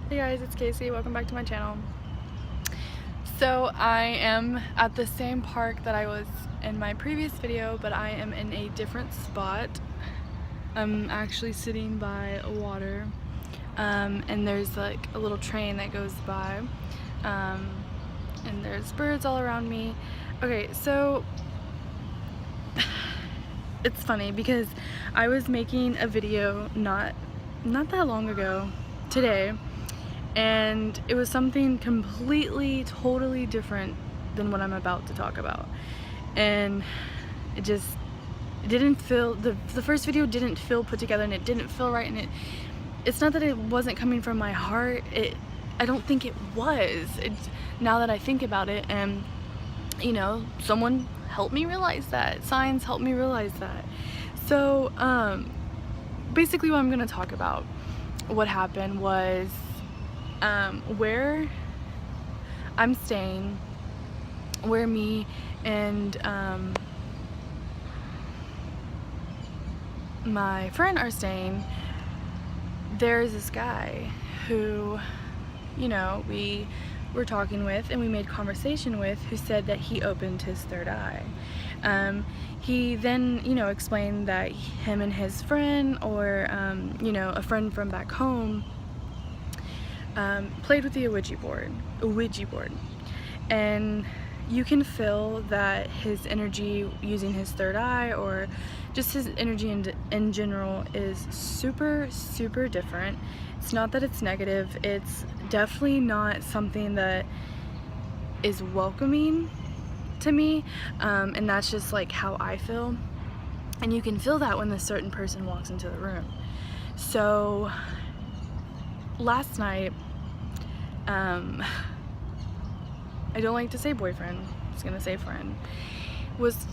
Hey guys, it's Casey. Welcome back to my channel. So I am at the same park that I was in my previous video, but I am in a different spot. I'm actually sitting by water, and there's like a little train that goes by, and there's birds all around me. Okay, so it's funny because I was making a video not that long ago, today, and it was something completely, totally different than what I'm about to talk about. And it didn't feel, the first video didn't feel put together, and it didn't feel right, and it's not that it wasn't coming from my heart. I don't think it was. Now that I think about it, and you know, someone helped me realize that. Signs helped me realize that. So basically what I'm gonna talk about, what happened was where I'm staying, where me and my friend are staying. There's this guy who, you know, we were talking with and we made conversation with, who said that he opened his third eye. He then, you know, explained that him and his friend, or you know, a friend from back home, played with the Ouija board, and you can feel that his energy using his third eye, or just his energy in general, is super different. It's not that it's negative, it's definitely not something that is welcoming to me, and that's just like how I feel, and you can feel that when a certain person walks into the room. So last night, I don't like to say boyfriend, I was gonna say friend,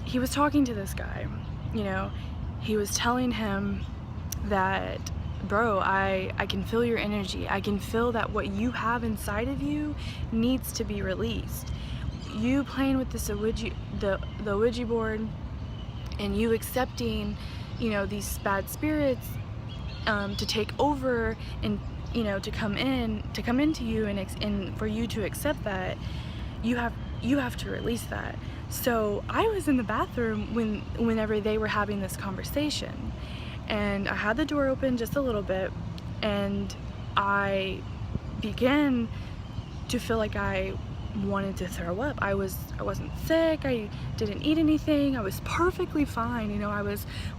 he was talking to this guy, you know, he was telling him that, bro, I can feel your energy, I can feel that what you have inside of you needs to be released. You playing with this the Ouija board, and you accepting, you know, these bad spirits to take over, and you know, to come into you, and for you to accept that, you have to release that. So I was in the bathroom whenever they were having this conversation, and I had the door open just a little bit, and I began to feel like I wanted to throw up. I wasn't sick, I didn't eat anything, I was perfectly fine, you know,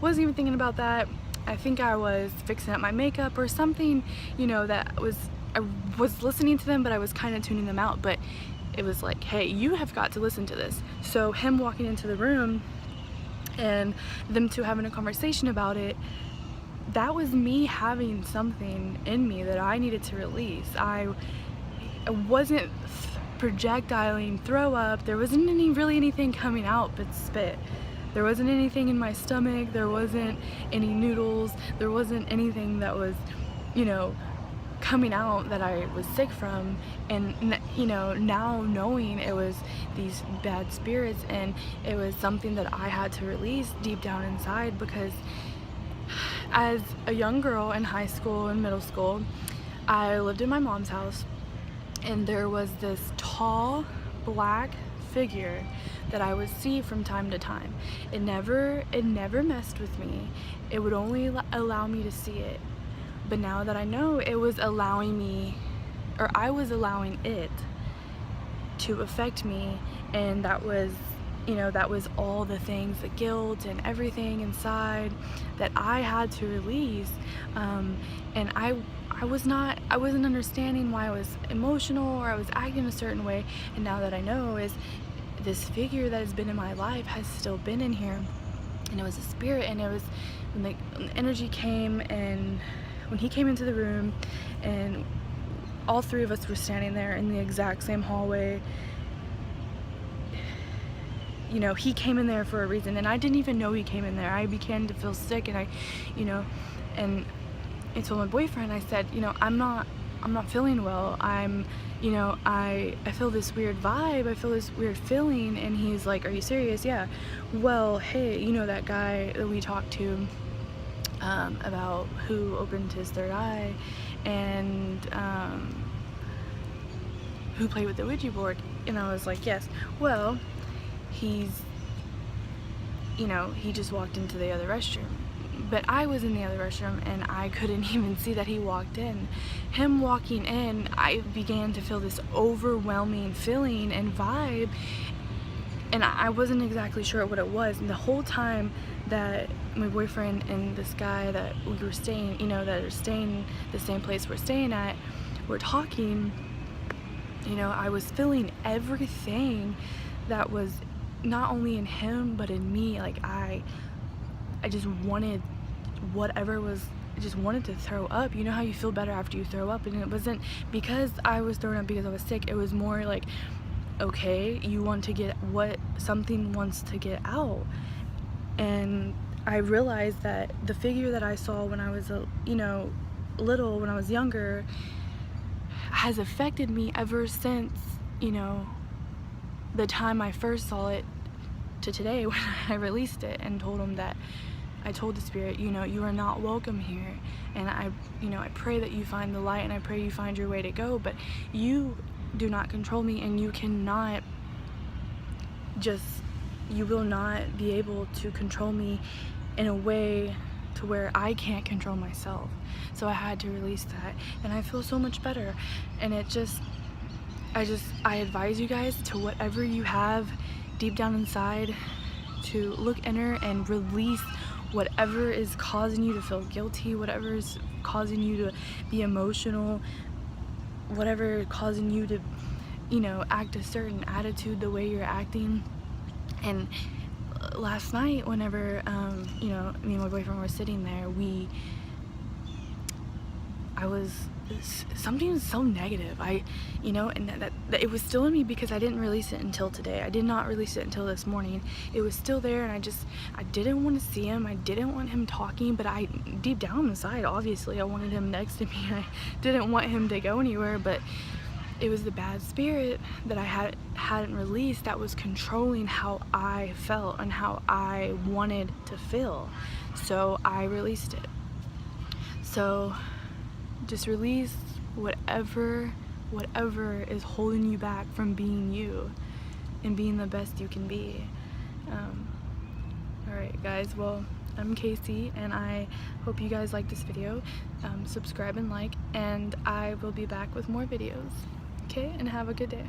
wasn't even thinking about that. I think I was fixing up my makeup or something, you know, I was listening to them, but I was kind of tuning them out. But it was like, hey, you have got to listen to this. So him walking into the room and them two having a conversation about it, that was me having something in me that I needed to release. I wasn't projectiling throw up, there wasn't really anything coming out but spit. There wasn't anything in my stomach, there wasn't any noodles, there wasn't anything that was, you know, coming out that I was sick from. And you know, now knowing it was these bad spirits, and it was something that I had to release deep down inside, because as a young girl in high school and middle school, I lived in my mom's house, and there was this tall black figure that I would see from time to time. It never messed with me. It would only allow me to see it. But now that I know, it was allowing me, or I was allowing it to affect me, and that was, you know, that was all the things, the guilt and everything inside that I had to release. And I wasn't understanding why I was emotional or I was acting a certain way. And now that I know, is this figure that has been in my life has still been in here, and it was a spirit. And it was when the energy came, and when he came into the room, and all three of us were standing there in the exact same hallway. You know, he came in there for a reason, and I didn't even know he came in there. I began to feel sick, and I told my boyfriend, I said, you know, I'm not feeling well. You know, I feel this weird vibe, I feel this weird feeling. And he's like, are you serious? Yeah. Well, hey, you know that guy that we talked to about who opened his third eye, and who played with the Ouija board? And I was like, yes. Well, he's, you know, he just walked into the other restroom. But I was in the other restroom and I couldn't even see that he walked in. Him walking in, I began to feel this overwhelming feeling and vibe, and I wasn't exactly sure what it was. And the whole time that my boyfriend and this guy that we were staying, you know, that are staying the same place we're staying at, were talking, you know, I was feeling everything that was not only in him but in me. Like I just wanted whatever was, I just wanted to throw up. You know how you feel better after you throw up? And it wasn't because I was throwing up because I was sick. It was more like, okay, you want to get what something wants to get out. And I realized that the figure that I saw when I was, you know, little, when I was younger, has affected me ever since, you know, the time I first saw it to today, when I released it and told him that I told the spirit, you know, you are not welcome here, and I pray that you find the light, and I pray you find your way to go, but you do not control me, and you cannot just, you will not be able to control me in a way to where I can't control myself. So I had to release that, and I feel so much better. And it just, I advise you guys to, whatever you have deep down inside, to look inner and release whatever is causing you to feel guilty, whatever is causing you to be emotional, whatever is causing you to, you know, act a certain attitude the way you're acting. And last night, whenever you know, me and my boyfriend were sitting there, something so negative, you know, and that it was still in me because I didn't release it until today. I did not release it until this morning. It was still there, and I didn't want to see him. I didn't want him talking, but I, deep down inside, obviously I wanted him next to me. I didn't want him to go anywhere, but it was the bad spirit that I hadn't released that was controlling how I felt and how I wanted to feel. So I released it. So just release whatever is holding you back from being you and being the best you can be. Alright guys, well, I'm Casey, and I hope you guys like this video. Subscribe and like, and I will be back with more videos. Okay, and have a good day.